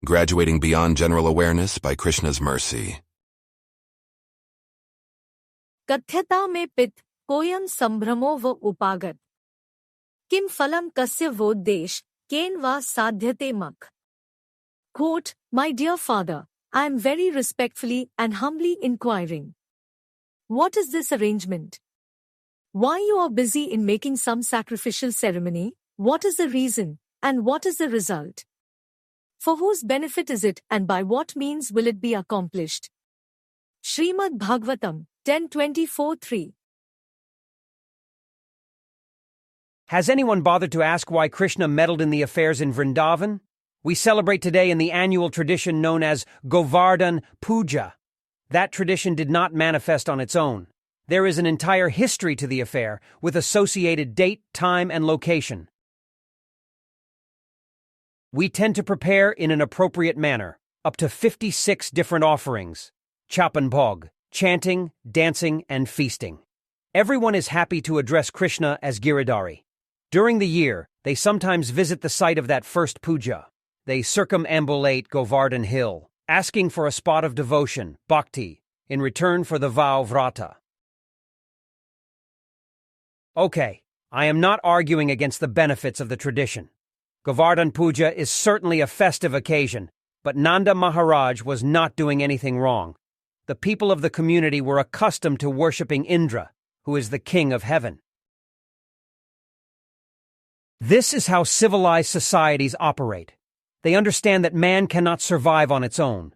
graduating beyond general awareness by Krishna's mercy. कथ्यता में पित कोयम संभ्रमो व उपागत किम फलम कस्य वोद्देश केन वा साध्यते मख. Quote, My dear father, I am very respectfully and humbly inquiring. What is this arrangement? Why you are busy in making some sacrificial ceremony? What is the reason, and what is the result? For whose benefit is it, and by what means will it be accomplished? Shrimad Bhagavatam 10:24-3. Has anyone bothered to ask why Krishna meddled in the affairs in Vrindavan? We celebrate today in the annual tradition known as Govardhan Puja. That tradition did not manifest on its own. There is an entire history to the affair, with associated date, time, and location. We tend to prepare in an appropriate manner, up to 56 different offerings, chapan bhog, chanting, dancing, and feasting. Everyone is happy to address Krishna as Giridhari. During the year, they sometimes visit the site of that first puja. They circumambulate Govardhan Hill, asking for a spot of devotion, bhakti, in return for the vow vrata. Okay, I am not arguing against the benefits of the tradition. Govardhan Puja is certainly a festive occasion, but Nanda Maharaj was not doing anything wrong. The people of the community were accustomed to worshipping Indra, who is the king of heaven. This is how civilized societies operate. They understand that man cannot survive on its own.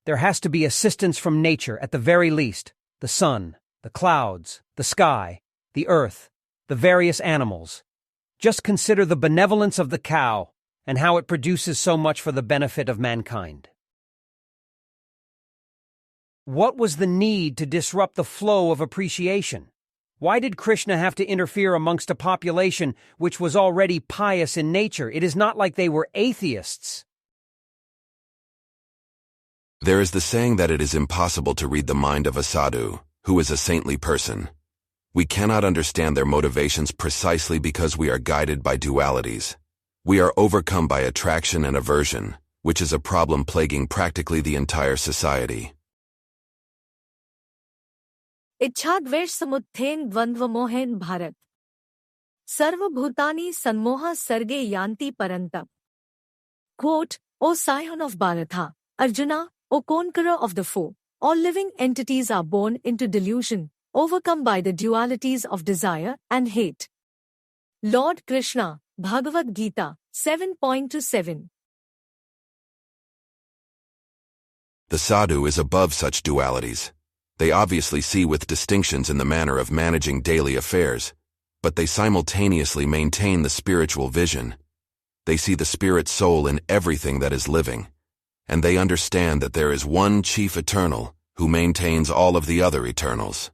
There has to be assistance from nature at the very least, the sun, the clouds, the sky, the earth, the various animals. Just consider the benevolence of the cow and how it produces so much for the benefit of mankind. What was the need to disrupt the flow of appreciation? Why did Krishna have to interfere amongst a population which was already pious in nature? It is not like they were atheists. There is the saying that it is impossible to read the mind of a sadhu, who is a saintly person. We cannot understand their motivations precisely because we are guided by dualities. We are overcome by attraction and aversion, which is a problem plaguing practically the entire society. इच्छाद्वेष समुत्थेन द्वंद्वमोहेन Bharat सर्वभूतानि सन्मोहा सर्गे यान्ति परन्तप. Quote, O scion of Bharatha, Arjuna, O conqueror of the foe, all living entities are born into delusion, overcome by the dualities of desire and hate. Lord Krishna, Bhagavad-gita 7.27. The sadhu is above such dualities. They obviously see with distinctions in the manner of managing daily affairs, but they simultaneously maintain the spiritual vision. They see the spirit soul in everything that is living, and they understand that there is one chief eternal who maintains all of the other eternals.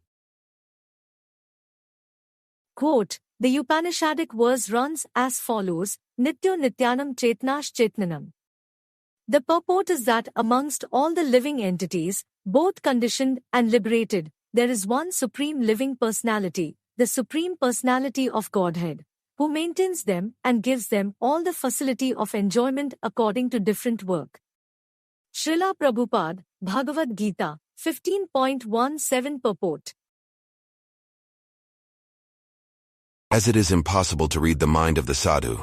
Quote, the Upanishadic verse runs as follows, Nityo Nityanam Chetnash Chetnanam. The purport is that amongst all the living entities, both conditioned and liberated, there is one supreme living personality, the Supreme Personality of Godhead, who maintains them and gives them all the facility of enjoyment according to different work. Srila Prabhupada, Bhagavad-gita 15.17 purport. As it is impossible to read the mind of the sadhu,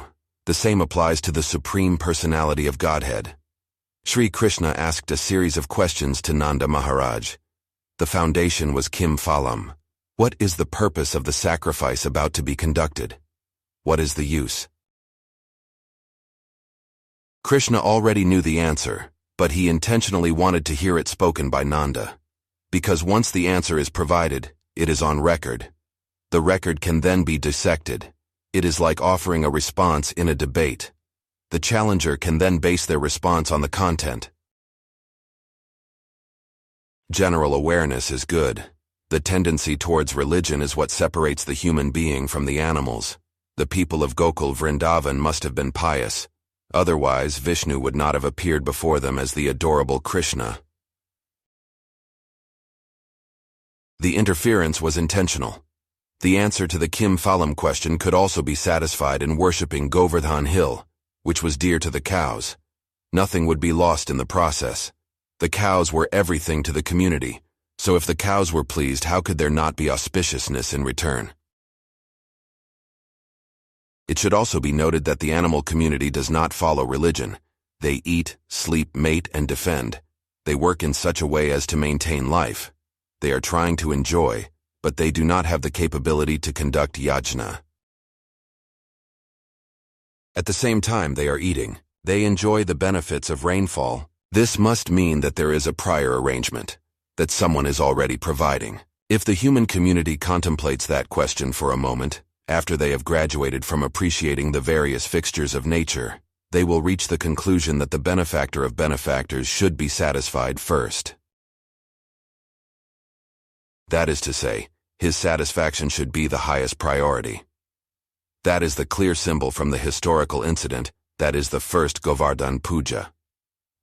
the same applies to the Supreme Personality of Godhead. Sri Krishna asked a series of questions to Nanda Maharaj. The foundation was Kim Phalam. What is the purpose of the sacrifice about to be conducted? What is the use? Krishna already knew the answer, but he intentionally wanted to hear it spoken by Nanda. Because once the answer is provided, it is on record. The record can then be dissected. It is like offering a response in a debate. The challenger can then base their response on the content. General awareness is good. The tendency towards religion is what separates the human being from the animals. The people of Gokul Vrindavan must have been pious. Otherwise, Vishnu would not have appeared before them as the adorable Krishna. The interference was intentional. The answer to the Kim Phalam question could also be satisfied in worshipping Govardhan Hill, which was dear to the cows. Nothing would be lost in the process. The cows were everything to the community, so if the cows were pleased, how could there not be auspiciousness in return? It should also be noted that the animal community does not follow religion. They eat, sleep, mate, and defend. They work in such a way as to maintain life. They are trying to enjoy, but they do not have the capability to conduct yajna. At the same time they are eating. They enjoy the benefits of rainfall. This must mean that there is a prior arrangement, that someone is already providing. If the human community contemplates that question for a moment, after they have graduated from appreciating the various fixtures of nature, they will reach the conclusion that the benefactor of benefactors should be satisfied first. That is to say, his satisfaction should be the highest priority. That is the clear symbol from the historical incident, that is the first Govardhan Puja.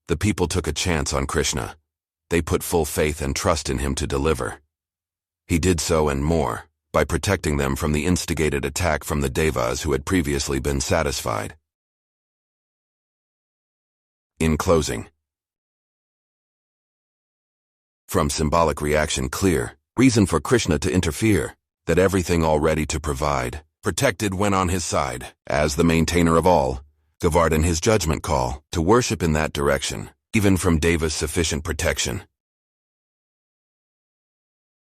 The people took a chance on Krishna. They put full faith and trust in him to deliver. He did so and more, by protecting them from the instigated attack from the Devas who had previously been satisfied. In closing, from symbolic reaction clear, reason for Krishna to interfere, that everything all ready to provide, protected when on his side, as the maintainer of all, Govardhan his judgment call, to worship in that direction, even from Deva's sufficient protection,